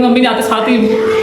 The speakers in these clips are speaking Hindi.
करूँगा, मम्मी ने आते साथ ही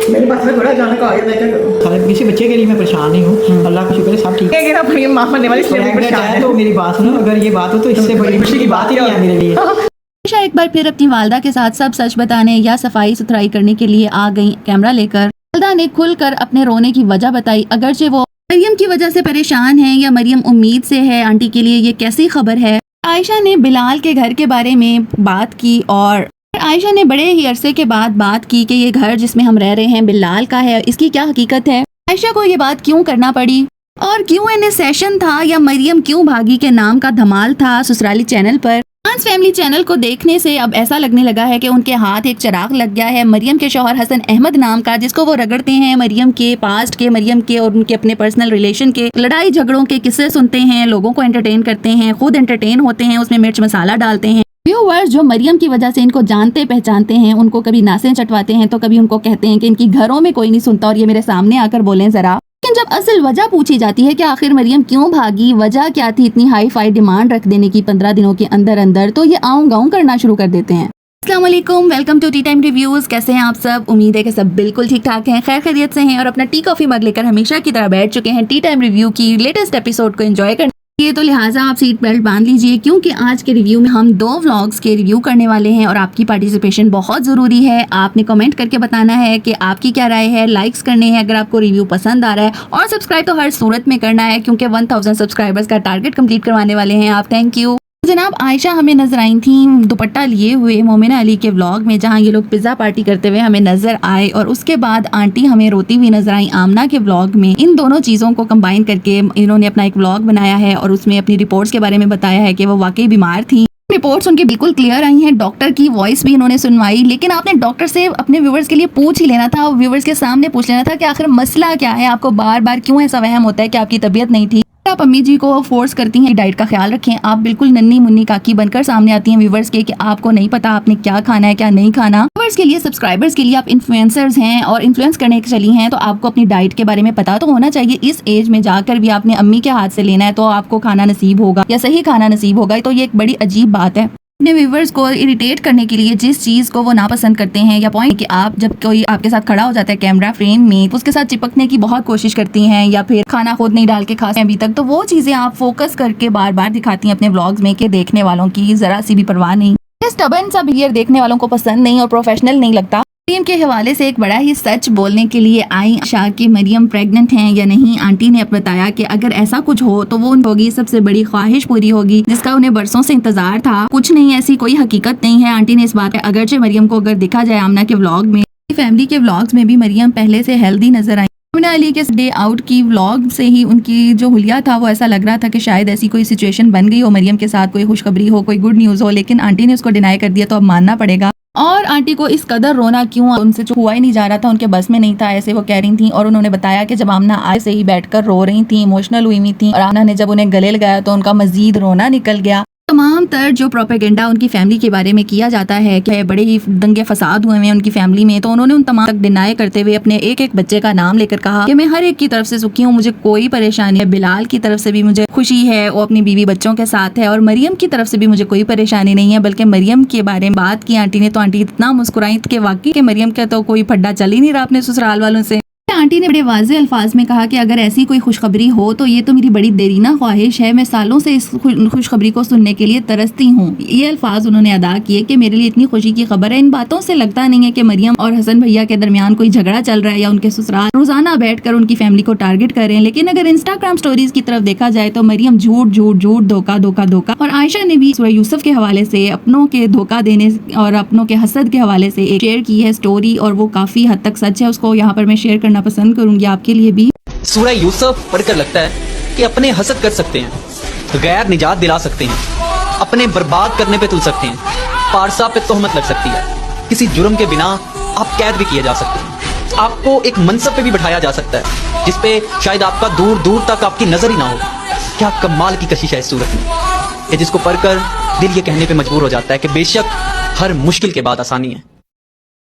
मेरे पास में थोड़ा अचानक आ गया, मैं क्या करूँ। साले किसी बच्चे के लिए मैं परेशान नहीं हूँ, अल्लाह का शुक्र है सब ठीक है। अगर अपनी माँ बनने वाली इसलिए परेशान है। तो मेरी बात सुनो, अगर ये बात हो तो इससे बड़ी खुशी की बात ही नहीं है मेरे लिए। आयशा एक बार फिर अपनी वालदा के साथ सब सच बताने या सफाई सुथराई करने के लिए आ गई कैमरा लेकर। वालदा ने खुलकर अपने रोने की वजह बताई। अगरचे वो मरियम की वजह से परेशान है या मरियम उम्मीद से है, आंटी के लिए ये कैसी खबर है। आयशा ने बिलाल के घर के बारे में बात की और आयशा ने बड़े ही अरसे के बाद बात की कि ये घर जिसमें हम रह रहे हैं बिलाल का है, इसकी क्या हकीकत है, आयशा को ये बात क्यों करना पड़ी और Q&A सेशन था या मरियम क्यों भागी के नाम का धमाल था ससुराली चैनल पर। डांस फैमिली चैनल को देखने से अब ऐसा लगने लगा है कि उनके हाथ एक चिराग लग गया है मरियम के शौहर हसन अहमद नाम का, जिसको वो रगड़ते हैं। मरियम के पास्ट के, मरियम के और उनके अपने पर्सनल रिलेशन के, लड़ाई झगड़ों के किस्से सुनते हैं, लोगों को एंटरटेन करते हैं, खुद एंटरटेन होते हैं, उसमें मिर्च मसाला डालते हैं। व्यूअर्स जो मरियम की वजह से इनको जानते पहचानते हैं, उनको कभी नासें चटवाते हैं तो कभी उनको कहते हैं कि इनकी घरों में कोई नहीं सुनता और ये मेरे सामने आकर बोलें जरा। लेकिन जब असल वजह पूछी जाती है कि आखिर मरियम क्यों भागी, वजह क्या थी इतनी हाई फाई डिमांड रख देने की 15 दिनों के अंदर अंदर, तो ये आऊं गाऊं करना शुरू कर देते हैं। अस्सलाम वालेकुम, welcome to tea time reviews. कैसे हैं आप सब? उम्मीद है कि सब बिल्कुल ठीक ठाक हैं, खैर खैरियत से हैं और अपना टी कॉफी मग लेकर हमेशा की तरह बैठ चुके हैं टी टाइम रिव्यू की लेटेस्ट एपिसोड को एंजॉय करने। ये तो लिहाजा आप सीट बेल्ट बांध लीजिए क्योंकि आज के रिव्यू में हम 2 व्लॉग्स के रिव्यू करने वाले हैं और आपकी पार्टिसिपेशन बहुत ज़रूरी है। आपने कमेंट करके बताना है कि आपकी क्या राय है, लाइक्स करने हैं अगर आपको रिव्यू पसंद आ रहा है, और सब्सक्राइब तो हर सूरत में करना है क्योंकि 1000 सब्सक्राइबर्स का टारगेट कंप्लीट करवाने वाले हैं आप। Thank you. जनाब आयशा हमें नजर आई थी दुपट्टा लिए हुए मोमिना अली के व्लॉग में, जहां ये लोग पिज्जा पार्टी करते हुए हमें नजर आए, और उसके बाद आंटी हमें रोती हुई नजर आई आमना के व्लॉग में। इन दोनों चीज़ों को कंबाइन करके इन्होंने अपना एक व्लॉग बनाया है और उसमें अपनी रिपोर्ट्स के बारे में बताया है कि वो वाकई बीमार थी। रिपोर्ट्स उनकी बिल्कुल क्लियर आई हैं, डॉक्टर की वॉइस भी इन्होंने सुनवाई, लेकिन आपने डॉक्टर से अपने व्यूवर्स के लिए पूछ ही लेना था, व्यूवर्स के सामने पूछ लेना था कि आखिर मसला क्या है, आपको बार बार क्यों ऐसा वहम होता है कि आपकी तबीयत नहीं थी। आप अम्मी जी को फोर्स करती हैं डाइट का ख्याल रखें, आप बिल्कुल नन्ही मुन्नी काकी बनकर सामने आती हैं व्यूवर्स के कि आपको नहीं पता आपने क्या खाना है क्या नहीं खाना। व्यूवर्स के लिए, सब्सक्राइबर्स के लिए आप इन्फ्लुएंसर्स हैं और इन्फ्लुएंस करने के चली हैं, तो आपको अपनी डाइट के बारे में पता तो होना चाहिए। इस एज में जाकर भी आपने अम्मी के हाथ से लेना है तो आपको खाना नसीब होगा या सही खाना नसीब होगा, तो ये एक बड़ी अजीब बात है। अपने व्यूवर्स को इरिटेट करने के लिए जिस चीज़ को वो नापसंद करते हैं या पॉइंट कि आप जब कोई आपके साथ खड़ा हो जाता है कैमरा फ्रेम में तो उसके साथ चिपकने की बहुत कोशिश करती हैं या फिर खाना खुद नहीं डाल के खाते हैं अभी तक, तो वो चीज़ें आप फोकस करके बार बार दिखाती हैं अपने व्लॉग्स में कि देखने वालों की ज़रा सी भी परवाह नहीं। स्टबर्न सा बिहेवियर देखने वालों को पसंद नहीं और प्रोफेशनल नहीं लगता। मरियम के हवाले से एक बड़ा ही सच बोलने के लिए आई आशा कि मरियम प्रेग्नेंट हैं या नहीं। आंटी ने अब बताया कि अगर ऐसा कुछ हो तो वो होगी सबसे बड़ी ख्वाहिश पूरी होगी जिसका उन्हें बरसों से इंतजार था। कुछ नहीं, ऐसी कोई हकीकत नहीं है। आंटी ने इस बात अगरचे मरियम को अगर देखा जाए आमना के व्लॉग में, फैमिली के व्लॉग्स में भी मरियम पहले से हेल्दी नजर आई। मोमिना अली के डे आउट की व्लॉग से ही उनकी जो हुलिया था वो ऐसा लग रहा था कि शायद ऐसी कोई सिचुएशन बन गई हो मरियम के साथ, कोई खुशखबरी हो, कोई गुड न्यूज़ हो, लेकिन आंटी ने उसको डिनाई कर दिया तो अब मानना पड़ेगा। और आंटी को इस कदर रोना क्यों, उनसे जो हुआ ही नहीं जा रहा था, उनके बस में नहीं था, ऐसे वो कह रही थी। और उन्होंने बताया कि जब आमना आए से ही बैठकर रो रही थी, इमोशनल हुई थी, और आमना ने जब उन्हें गले लगाया तो उनका मजीद रोना निकल गया। तमाम तर जो प्रोपेगेंडा उनकी फैमिली के बारे में किया जाता है कि बड़े ही दंगे फसाद हुए हैं उनकी फैमिली में, तो उन्होंने उन तमाम तक डिनाई करते हुए अपने एक एक बच्चे का नाम लेकर कहा कि मैं हर एक की तरफ से सुखी हूँ, मुझे कोई परेशानी है। बिलाल की तरफ से भी मुझे खुशी है, वो अपनी बीवी बच्चों के साथ है, और मरियम की तरफ से भी मुझे कोई परेशानी नहीं है। बल्कि मरियम के बारे में बात की आंटी ने तो आंटी इतना मुस्कुराई कि वाकई के मरियम का तो कोई फड्डा चल ही नहीं रहा अपने ससुराल वालों से। आंटी ने बड़े वाज़े अल्फाज में कहा कि अगर ऐसी कोई खुशखबरी हो तो ये तो मेरी बड़ी देरीना ख्वाहिश है, मैं सालों से इस खुशखबरी को सुनने के लिए तरसती हूँ। ये अल्फाज उन्होंने अदा किए कि मेरे लिए इतनी खुशी की खबर है। इन बातों से लगता नहीं है कि मरियम और हसन भैया के दरमियान कोई झगड़ा चल रहा है या उनके ससुराल रोजाना बैठकर उनकी फैमिली को टारगेट कर रहे हैं। लेकिन अगर इंस्टाग्राम स्टोरीज की तरफ देखा जाए तो मरियम झूठ झूठ झूठ, धोखा धोखा धोखा, और आयशा ने भी सूरह यूसुफ के हवाले से अपनों के धोखा देने और अपनों के हसद के हवाले से एक शेयर की है स्टोरी, और वो काफी हद तक सच है। उसको यहाँ पर मैं शेयर करना पसंद करूंगी आपके लिए भी। सूरह यूसुफ पढ़कर लगता है कि अपने हसद कर सकते हैं, गैर निजात दिला सकते हैं, अपने बर्बाद करने पे तुल सकते हैं, पारसा पे तोहमत लग सकती है, किसी जुर्म के बिना आप कैद भी किए जा सकते हैं, आपको एक मनसब पे भी बैठाया जा सकता है जिसपे शायद आपका दूर दूर तक आपकी नजर ही ना हो। क्या कमाल की कशिश है इस सूरत में कि जिसको पढ़कर दिल ये कहने पे मजबूर हो जाता है कि बेशक हर मुश्किल के बाद आसानी है।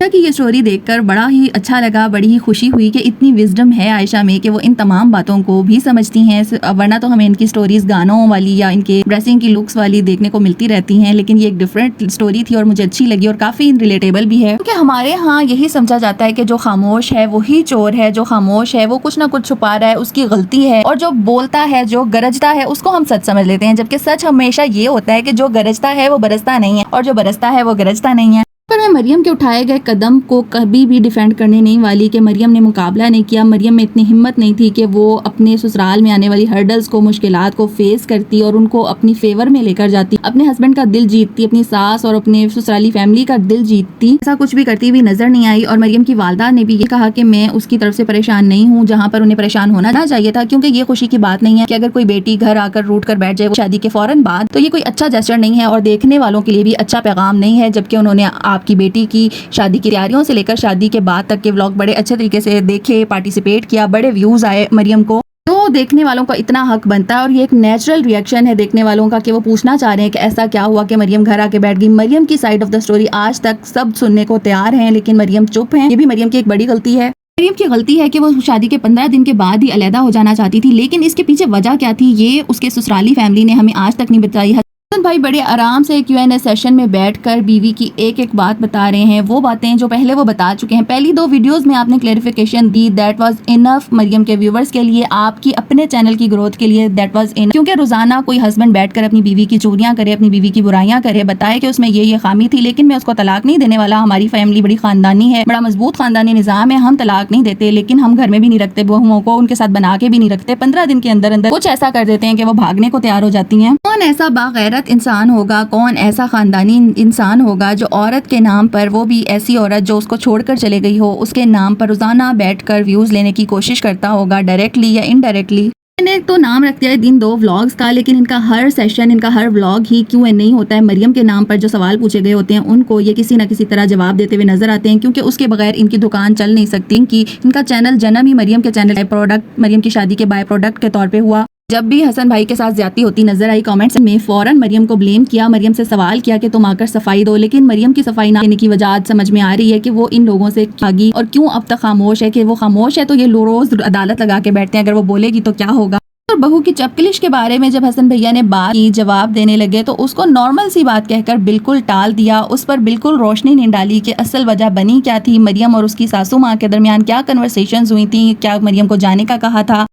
कि ये स्टोरी देखकर बड़ा ही अच्छा लगा, बड़ी ही खुशी हुई कि इतनी विजडम है आयशा में कि वो इन तमाम बातों को भी समझती हैं। वरना तो हमें इनकी स्टोरीज गानों वाली या इनके ड्रेसिंग की लुक्स वाली देखने को मिलती रहती हैं, लेकिन ये एक डिफरेंट स्टोरी थी और मुझे अच्छी लगी और काफ़ी रिलेटेबल भी है। क्योंकि हमारे यहाँ यही समझा जाता है कि जो खामोश है वही चोर है, जो खामोश है वो कुछ ना कुछ छुपा रहा है, उसकी गलती है, और जो बोलता है, जो गरजता है, उसको हम सच समझ लेते हैं। जबकि सच हमेशा ये होता है कि जो गरजता है वो बरसता नहीं है और जो बरसता है वो गरजता नहीं है। पर मैं मरियम के उठाए गए कदम को कभी भी डिफेंड करने नहीं वाली कि मरियम ने मुकाबला नहीं किया। मरियम में इतनी हिम्मत नहीं थी कि वो अपने ससुराल में आने वाली हर्डल्स को, मुश्किलात को फेस करती और उनको अपनी फेवर में लेकर जाती, अपने हस्बैंड का दिल जीतती, अपनी सास और अपने ससुराली फैमिली का दिल जीतती। ऐसा कुछ भी करती हुई नजर नहीं आई। और मरियम की वालदा ने भी ये कहा कि मैं उसकी तरफ से परेशान नहीं हूँ जहाँ पर उन्हें परेशान होना ना चाहिए था, क्योंकि ये खुशी की बात नहीं है कि अगर कोई बेटी घर आकर रूठ कर बैठ जाए शादी के फौरन बाद, तो ये कोई अच्छा जेस्चर नहीं है और देखने वालों के लिए भी अच्छा पैगाम नहीं है। जबकि उन्होंने आपकी बेटी की शादी की तैयारियों से लेकर शादी के बाद तक के व्लॉग बड़े अच्छे तरीके से देखे, पार्टिसिपेट किया, बड़े व्यूज आए मरियम को। तो देखने वालों का इतना हक बनता है और ये एक नेचुरल रिएक्शन है देखने वालों का कि वो पूछना चाह रहे हैं कि ऐसा क्या हुआ कि मरियम घर आके बैठ गई। मरियम की साइड ऑफ द स्टोरी आज तक सब सुनने को तैयार हैं, लेकिन मरियम चुप है। ये भी मरियम की एक बड़ी गलती है। मरियम की गलती है कि वो शादी के 15 दिन के बाद ही अलहदा हो जाना चाहती थी, लेकिन इसके पीछे वजह क्या थी ये उसके ससुराली फैमिली ने हमें आज तक नहीं बताई। हसन भाई बड़े आराम से Q&A सेशन में बैठकर बीवी की एक एक बात बता रहे हैं, वो बातें जो पहले वो बता चुके हैं। पहली 2 वीडियोस में आपने क्लेरिफिकेशन दी, दैट वाज इनफ मरियम के व्यूवर्स के लिए, आपकी अपने चैनल की ग्रोथ के लिए दैट वाज इनफ। क्योंकि रोजाना कोई हस्बैंड बैठकर अपनी बीवी की चोरियां करे, अपनी बीवी की बुराइयां करे, बताए कि उसमें ये खामी थी, लेकिन मैं उसको तलाक नहीं देने वाला, हमारी फैमिली बड़ी खानदानी है, बड़ा मजबूत खानदानी निजाम है, हम तलाक नहीं देते, लेकिन हम घर में भी नहीं रखते बहुओं को, उनके साथ बना के भी नहीं रखते, 15 दिन के अंदर अंदर कुछ ऐसा कर देते हैं कि वो भागने को तैयार हो जाती हैं। कौन ऐसा बागैरत इंसान होगा, कौन ऐसा खानदानी इंसान होगा जो औरत के नाम पर, वो भी ऐसी औरत जो उसको छोड़कर चले गई हो, उसके नाम पर रोजाना बैठकर व्यूज लेने की कोशिश करता होगा, डायरेक्टली या इनडायरेक्टली। मैंने तो नाम रख दिया है दिन 2 व्लॉग्स का, लेकिन इनका हर सेशन, इनका हर व्लॉग ही Q&A होता है। मरियम के नाम पर जो सवाल पूछे गए होते हैं उनको ये किसी न किसी तरह जवाब देते हुए नजर आते हैं, क्योंकि उसके बगैर इनकी दुकान चल नहीं सकती। इनका चैनल जन्म ही मरियम के चैनल बाय प्रोडक्ट, मरियम की शादी के बाय प्रोडक्ट के तौर पर हुआ। जब भी हसन भाई के साथ ज्यादती होती नजर आई कमेंट्स में फौरन मरियम को ब्लेम किया, मरियम से सवाल किया कि तुम आकर सफाई दो, लेकिन मरियम की सफाई ना देने की वजह आज समझ में आ रही है कि वो इन लोगों से भागी और क्यों अब तक खामोश है। कि वो खामोश है तो ये रोज अदालत लगा के बैठते हैं, अगर वो बोलेगी तो क्या होगा। और बहू की चपकलिश के बारे में जब हसन भैया ने बात की, जवाब देने लगे, तो उसको नॉर्मल सी बात कहकर बिल्कुल टाल दिया, उस पर बिल्कुल रोशनी नहीं डाली कि असल वजह बनी क्या थी, मरियम और उसकी सासू माँ के दरमियान क्या कन्वर्सेशंस हुई थी, क्या मरियम को जाने का कहा था।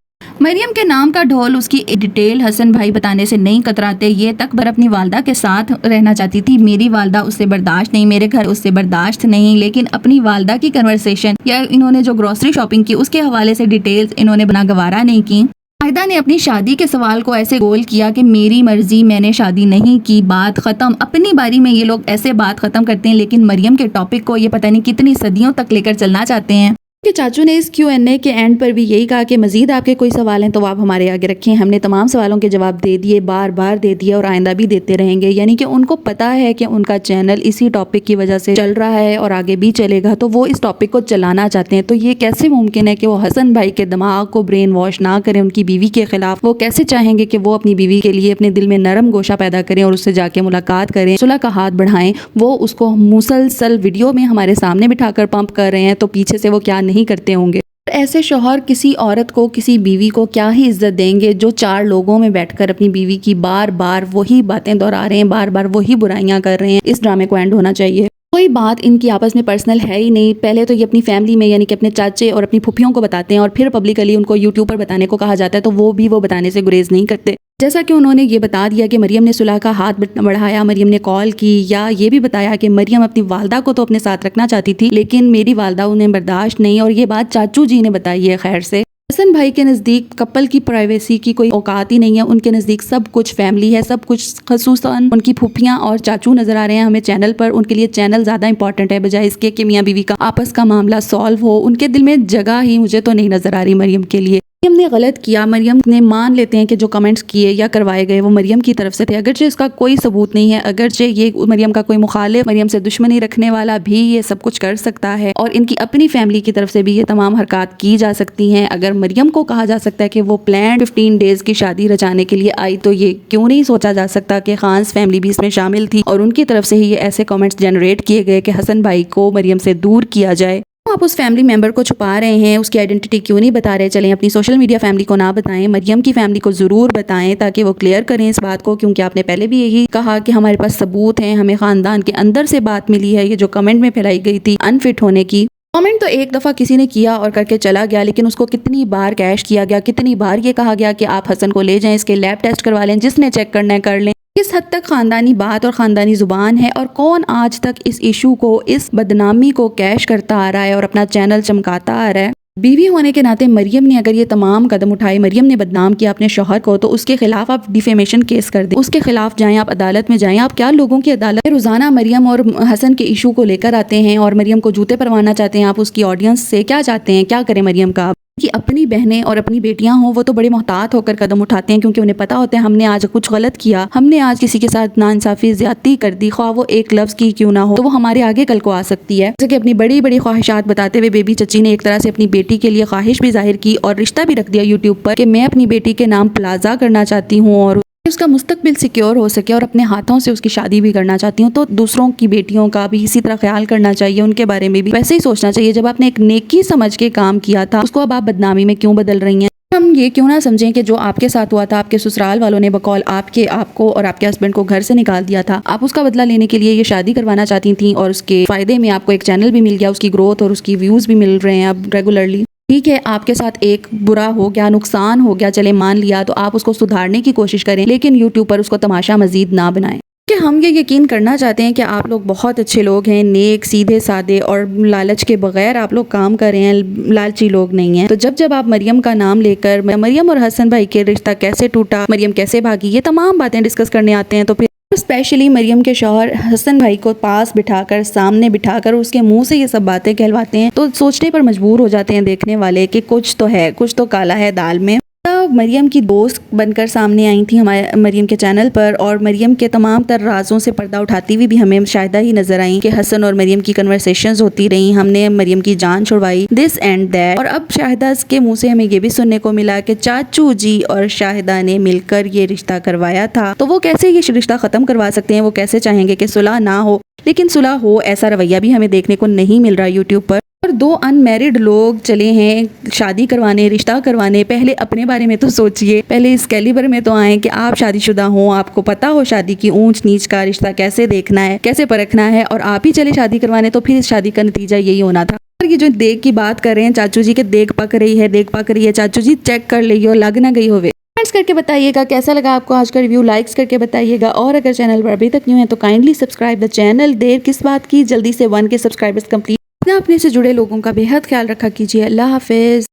मरियम के नाम का ढोल उसकी डिटेल हसन भाई बताने से नहीं कतराते। ये तकबर अपनी वालदा के साथ रहना चाहती थी, मेरी वालदा उससे बर्दाश्त नहीं, मेरे घर उससे बर्दाश्त नहीं, लेकिन अपनी वालदा की कन्वर्सेशन या इन्होंने जो ग्रोसरी शॉपिंग की उसके हवाले से डिटेल्स इन्होंने बना गवारा नहीं की। आयदा ने अपनी शादी के सवाल को ऐसे गोल किया कि मेरी मर्जी, मैंने शादी नहीं की, बात खत्म। अपनी बारी में ये लोग ऐसे बात खत्म करते हैं, लेकिन मरियम के टॉपिक को ये पता नहीं कितनी सदियों तक लेकर चलना चाहते हैं। कि चाचू ने इस Q&A के एंड पर भी यही कहा कि मजीद आपके कोई सवाल हैं तो आप हमारे आगे रखें, हमने तमाम सवालों के जवाब दे दिए, बार बार दे दिए और आइंदा भी देते रहेंगे। यानी कि उनको पता है कि उनका चैनल इसी टॉपिक की वजह से चल रहा है और आगे भी चलेगा, तो वो इस टॉपिक को चलाना चाहते हैं। तो ये कैसे मुमकिन है कि वो हसन भाई के दिमाग को ब्रेन वॉश ना करें उनकी बीवी के खिलाफ। वो कैसे चाहेंगे कि वो अपनी बीवी के लिए अपने दिल में नरम गोशा पैदा करें और उससे जाके मुलाकात करें, सुलह का हाथ बढ़ाएं। वो उसको मुसलसल वीडियो में हमारे सामने बिठाकर पंप कर रहे हैं, तो पीछे से वो क्या नहीं करते होंगे। ऐसे शौहर किसी औरत को, किसी बीवी को क्या ही इज्जत देंगे जो 4 लोगों में बैठकर अपनी बीवी की बार बार वही बातें दोहरा रहे हैं, बार बार वही बुराइयां कर रहे हैं। इस ड्रामे को एंड होना चाहिए। कोई बात इनकी आपस में पर्सनल है ही नहीं। पहले तो ये अपनी फैमिली में यानी कि अपने चाचे और अपनी फुफियों को बताते हैं और फिर पब्लिकली उनको यूट्यूब पर बताने को कहा जाता है, तो वो बताने से गुरेज नहीं करते। जैसा कि उन्होंने ये बता दिया कि मरियम ने सुलह का हाथ बढ़ाया, मरियम ने कॉल की, या ये भी बताया कि मरियम अपनी वालदा को तो अपने साथ रखना चाहती थी, लेकिन मेरी वालदा उन्हें बर्दाश्त नहीं, और ये बात चाचू जी ने बताई है। खैर से हसन भाई के नज़दीक कपल की प्राइवेसी की कोई औकात ही नहीं है। उनके नज़दीक सब कुछ फैमिली है, सब कुछ, खसूसन उनकी फूफियाँ और चाचू नज़र आ रहे हैं हमें चैनल पर। उनके लिए चैनल ज़्यादा इंपॉर्टेंट है बजाय इसके कि मियाँ बीवी का आपस का मामला सॉल्व हो। उनके दिल में जगह ही मुझे तो नहीं नज़र आ रही मरियम के लिए। मरियम ने गलत किया, मरियम ने मान लेते हैं कि जो कमेंट्स किए या करवाए गए वो मरियम की तरफ से थे, अगरचे इसका कोई सबूत नहीं है, अगरचे ये मरियम का कोई मुखालिफ, मरियम से दुश्मनी रखने वाला भी ये सब कुछ कर सकता है और इनकी अपनी फैमिली की तरफ से भी ये तमाम हरकत की जा सकती हैं। अगर मरियम को कहा जा सकता है कि वो प्लान 15 डेज की शादी रचाने के लिए आई, तो ये क्यों नहीं सोचा जा सकता कि खान्स फैमिली भी इसमें शामिल थी और उनकी तरफ से ही ये ऐसे कमेंट्स जनरेट किए गए कि हसन भाई को मरियम से दूर किया जाए। आप उस फैमिली मेंबर को छुपा रहे हैं, उसकी आइडेंटिटी क्यों नहीं बता रहे? चलें अपनी सोशल मीडिया फैमिली को ना बताएं, मरियम की फैमिली को ज़रूर बताएं ताकि वो क्लियर करें इस बात को, क्योंकि आपने पहले भी यही कहा कि हमारे पास सबूत हैं, हमें ख़ानदान के अंदर से बात मिली है। ये जो कमेंट में फैलाई गई थी अनफिट होने की, कमेंट तो एक दफ़ा किसी ने किया और करके चला गया, लेकिन उसको कितनी बार कैश किया गया, कितनी बार ये कहा गया कि आप हसन को ले जाएं, इसके लैब टेस्ट करवा लें, जिसने चेक करना है कर लें। किस हद तक ख़ानदानी बात और ख़ानदानी ज़ुबान है और कौन आज तक इस इशू को, इस बदनामी को कैश करता आ रहा है और अपना चैनल चमकाता आ रहा है। बीवी होने के नाते मरियम ने अगर ये तमाम कदम उठाए, मरियम ने बदनाम किया अपने शौहर को, तो उसके खिलाफ आप डिफेमेशन केस कर दें, उसके खिलाफ जाएं, आप अदालत में जाएं। आप क्या लोगों की अदालत रोज़ाना मरियम और हसन के इशू को लेकर आते हैं और मरियम को जूते परवाना चाहते हैं। आप उसकी ऑडियंस से क्या चाहते हैं, क्या करें मरियम का? कि अपनी बहनें और अपनी बेटियां हों वो तो बड़े मोहतात होकर कदम उठाते हैं, क्योंकि उन्हें पता होता है हमने आज कुछ गलत किया, हमने आज किसी के साथ नाइंसाफ़ी ज़्यादती कर दी, ख्वाह वो एक लफ्ज़ की क्यों ना हो, तो वो हमारे आगे कल को आ सकती है। जैसे कि अपनी बड़ी बड़ी ख्वाहिशात बताते हुए बेबी चची ने एक तरह से अपनी बेटी के लिए ख्वाहिश भी जाहिर की और रिश्ता भी रख दिया यूट्यूब पर कि मैं अपनी बेटी के नाम प्लाजा करना चाहती हूँ और उसका मुस्तकबिल सिक्योर हो सके और अपने हाथों से उसकी शादी भी करना चाहती हूँ। तो दूसरों की बेटियों का भी इसी तरह ख्याल करना चाहिए, उनके बारे में भी वैसे ही सोचना चाहिए। जब आपने एक नेकी समझ के काम किया था, उसको अब आप बदनामी में क्यों बदल रही हैं? हम ये क्यों ना समझें कि जो आपके साथ हुआ था, आपके ससुराल वालों ने बकौल आपको और आपके हस्बैंड को घर से निकाल दिया था, आप उसका बदला लेने के लिए ये शादी करवाना चाहती थी और उसके फायदे में आपको एक चैनल भी मिल गया, उसकी ग्रोथ और उसकी व्यूज़ भी मिल रहे हैं अब रेगुलरली। ठीक है, आपके साथ एक बुरा हो गया, नुकसान हो गया, चले मान लिया, तो आप उसको सुधारने की कोशिश करें, लेकिन यूट्यूब पर उसको तमाशा मजीद ना बनाएं। कि हम ये यकीन करना चाहते हैं कि आप लोग बहुत अच्छे लोग हैं, नेक, सीधे साधे और लालच के बगैर आप लोग काम कर रहे हैं, लालची लोग नहीं हैं। तो जब आप मरियम का नाम लेकर मरियम और हसन भाई के रिश्ता कैसे टूटा, मरियम कैसे भागी, ये तमाम बातें डिस्कस करने आते हैं, तो फिर स्पेशली मरियम के शौहर हसन भाई को पास बिठाकर, सामने बिठाकर उसके मुंह से ये सब बातें कहलवाते हैं, तो सोचने पर मजबूर हो जाते हैं देखने वाले कि कुछ तो है, कुछ तो काला है दाल में। मरियम की दोस्त बनकर सामने आई थी हमारे मरियम के चैनल पर और मरियम के तमाम तर राजों से पर्दा उठाती हुई भी हमें शाहिदा ही नजर आई कि हसन और मरियम की कन्वर्सेशंस होती रही, हमने मरियम की जान छुड़वाई, दिस एंड दैट। और अब शाहिदा के मुंह से हमें ये भी सुनने को मिला कि चाचू जी और शाहिदा ने मिलकर ये रिश्ता करवाया था। तो वो कैसे ये रिश्ता ख़त्म करवा सकते हैं? वो कैसे चाहेंगे कि सुलह ना हो? लेकिन सुलह हो, ऐसा रवैया भी हमें देखने को नहीं मिल रहा यूट्यूब पर। और दो अनमैरिड लोग चले हैं शादी करवाने, रिश्ता करवाने। पहले अपने बारे में तो सोचिए, पहले इस कैलिबर में तो आए कि आप शादीशुदा हो, आपको पता हो शादी की ऊंच नीच का, रिश्ता कैसे देखना है, कैसे परखना है, और आप ही चले शादी करवाने, तो फिर इस शादी का नतीजा यही होना था। और ये जो देख की बात कर रहे हैं चाचू जी के, देख पक रही है चाचू जी, चेक कर ली लग ना गई होवे। कमेंट्स करके बताइएगा कैसा लगा आपको आज का रिव्यू, लाइक्स करके बताइएगा। और अगर चैनल पर अभी तक न्यू है तो काइंडली सब्सक्राइब द चैनल। देर किस बात की, जल्दी से 1 के सब्सक्राइबर्स कंप्लीट। अपने से जुड़े लोगों का बेहद ख्याल रखा कीजिए। अल्लाह हाफिज।